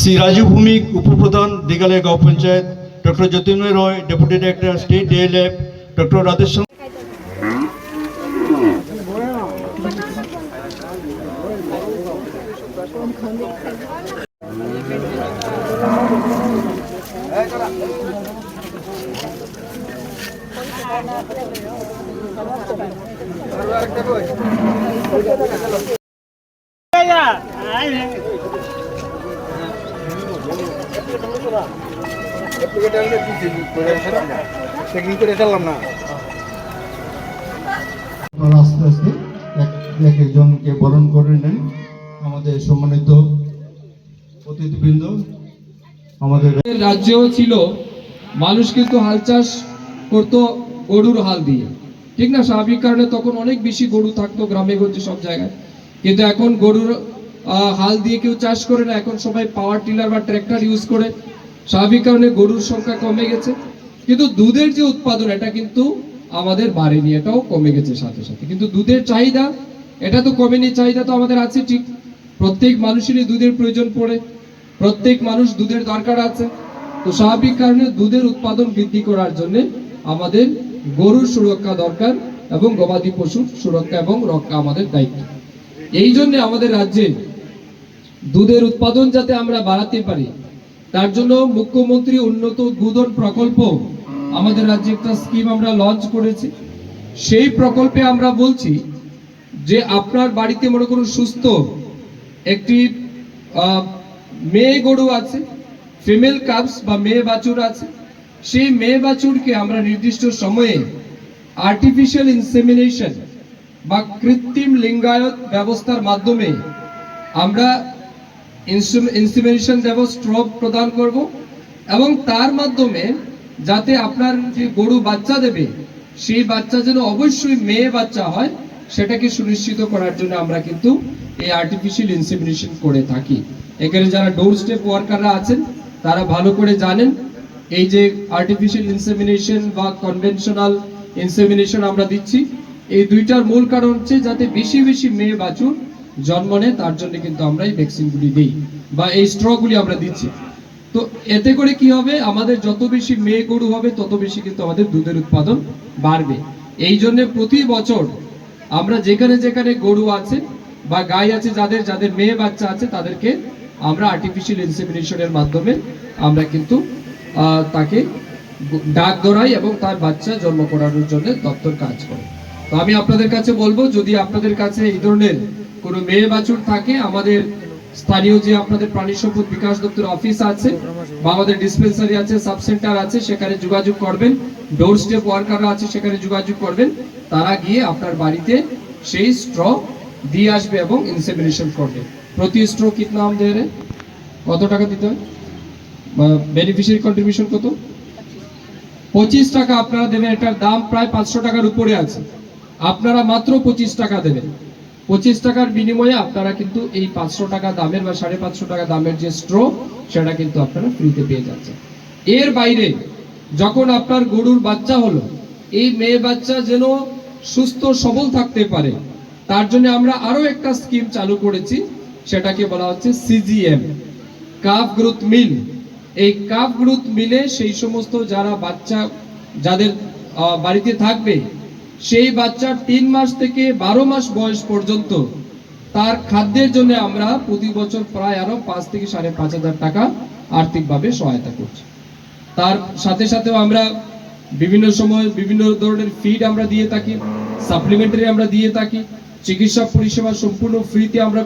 শ্রী রাজু ভৌমিক, উপপ্রধান, Dighale Gaon panchayat, doctor Jatindra Roy, deputy director, state DLF, doctor Radheshyam. আস্তে আস্তে এক একজনকে বরণ করে নেন আমাদের সম্মানিত অতিথিবৃন্দ। আমাদের রাজ্যেও ছিল মানুষ কিন্তু হাল চাষ করতো গরুর হাল দিয়ে, ঠিক না? স্বাভাবিক কারণে তখন অনেক বেশি গরু থাকতো গ্রামে গঞ্জে সব জায়গায়, কিন্তু এখন গরুর হাল দিয়ে কেউ চাষ করে না, এখন সবাই পাওয়ার টিলার বা ট্র্যাক্টর ইউজ করে। স্বাভাবিক কারণে গরুর সংখ্যা কমে গেছে, কিন্তু দুধের যে উৎপাদন এটা কিন্তু আমাদের বাড়েনি, এটাও কমে গেছে সাথে সাথে। কিন্তু দুধের চাহিদা এটা তো কমেনি, চাহিদা তো আমাদের আছে ঠিক। প্রত্যেক মানুষেরই দুধের প্রয়োজন পড়ে, প্রত্যেক মানুষ দুধের দরকার আছে। তো স্বাভাবিক কারণে দুধের উৎপাদন বৃদ্ধি করার জন্য আমাদের গরুর সুরক্ষা দরকার এবং গবাদি পশুর সুরক্ষা এবং রক্ষা আমাদের দায়িত্ব। এই জন্য আমাদের রাজ্যে দুধের উৎপাদন যাতে আমরা বাড়াতে পারি, তার জন্য মুখ্যমন্ত্রী উন্নত দুধন প্রকল্প আমাদের রাজ্যে একটা স্কিম আমরা লঞ্চ করেছি। সেই প্রকল্পে আমরা বলছি যে আপনার বাড়িতে মনে করুন সুস্থ একটি মেয়ে গরু আছে, ফিমেল কাবস বা মেয়ে বাছুর আছে, সেই মেয়ে বাছুরকে আমরা নির্দিষ্ট সময়ে আর্টিফিশিয়াল ইনসেমিনেশন বা কৃত্রিম লিঙ্গায়ত ব্যবস্থার মাধ্যমে আমরা ইনসেমিনেশন দেব, স্ট্রব প্রদান করব, এবং তার মাধ্যমে যাতে আপনার যে গরু বাচ্চা দেবে সেই বাচ্চা যেন অবশ্যই মেয়ে বাচ্চা হয় সেটাকে সুনিশ্চিত করার জন্য আমরা কিন্তু এই আর্টিফিশিয়াল ইনসেমিনেশন করে থাকি। এখানে যারা ডোর স্টেপ ওয়ার্কাররা আছেন তারা ভালো করে জানেন এই যে আর্টিফিশিয়াল ইনসেমিনেশন বা কনভেনশনাল ইনসেমিনেশন আমরা দিচ্ছি, এই দুইটার মূল কারণ হচ্ছে যাতে বেশি বেশি মেয়ে বাছুর জন্ম নেয়, তার জন্য কিন্তু আমরা এই ভ্যাকসিনগুলি দিই বা এই স্ট্রগুলি আমরা দিচ্ছি। তো এতে করে কি হবে, আমাদের যত বেশি মেয়ে গরু হবে তত বেশি কিন্তু আমাদের দুধের উৎপাদন বাড়বে। এই জন্য প্রতি বছর আমরা যেখানে যেখানে গরু আছে বা গাই আছে, যাদের যাদের মেয়ে বাচ্চা আছে, তাদেরকে আমরা আর্টিফিশিয়াল ইনসেমিনেশনের মাধ্যমে আমরা কিন্তু তাকে ডাক ধরাই এবং তার বাচ্চা জন্ম করানোর জন্য দপ্তর কাজ করে। তো আমি আপনাদের কাছে বলবো, যদি আপনাদের কাছে এই ধরনের কোনো মেয়ে বাছুর থাকে, আমাদের স্থানীয় যে আপনাদের প্রাণী সম্পদ বিকাশ দপ্তর অফিস আছে বা আমাদের ডিসপেন্সারি আছে, সাব সেন্টার আছে, সেখানে যোগাযোগ করবেন। ডোর স্টেপ ওয়ার্কাররা আছে, সেখানে যোগাযোগ করবেন। তারা গিয়ে আপনার বাড়িতে সেই স্ট্র দিয়ে আসবে এবং ইনসেমিনেশন করবে। প্রতি স্ট্র কিতনা हम दे रहे हैं, কত টাকা দিতে হয়, বেনিফিশিয়ারি কন্ট্রিবিউশন কত? 25 টাকা আপনারা দেবেন। এটার দাম প্রায় 500 টাকার উপরে আছে, আপনারা মাত্র 25 টাকা দেবেন। 25 টাকার বিনিময়ে আপনারা কিন্তু এই 500 টাকা দামের বা 550 টাকা দামের যে স্ট্র সেটা কিন্তু আপনারা ফ্রিতে পেয়ে যাচ্ছেন। এর বাইরে যখন আপনার গরুর বাচ্চা হলো, এই মেয়ে বাচ্চা যেন সুস্থ সবল থাকতে পারে, তার জন্য আমরা আরো একটা স্কিম চালু করেছি, সেটাকে বলা হচ্ছে সিজিএম, কাফ গ্রোথ মিল। এই কাফ গ্রোথ মিলে সেই সমস্ত যারা বাচ্চা যাদের বাড়িতে থাকবে, সেই বাচ্চার 3 মাস থেকে 12 মাস বয়স পর্যন্ত তার খাদ্যের জন্য আমরা প্রতি বছর প্রায় আরো 5 থেকে 5,500 টাকা আর্থিকভাবে সহায়তা করছি। তার সাথে সাথেও আমরা বিভিন্ন সময় বিভিন্ন ধরনের ফিড আমরা দিয়ে থাকি, সাপ্লিমেন্টারি আমরা দিয়ে থাকি, চিকিৎসা পরিষেবা সম্পূর্ণ ফ্রিতে আমরা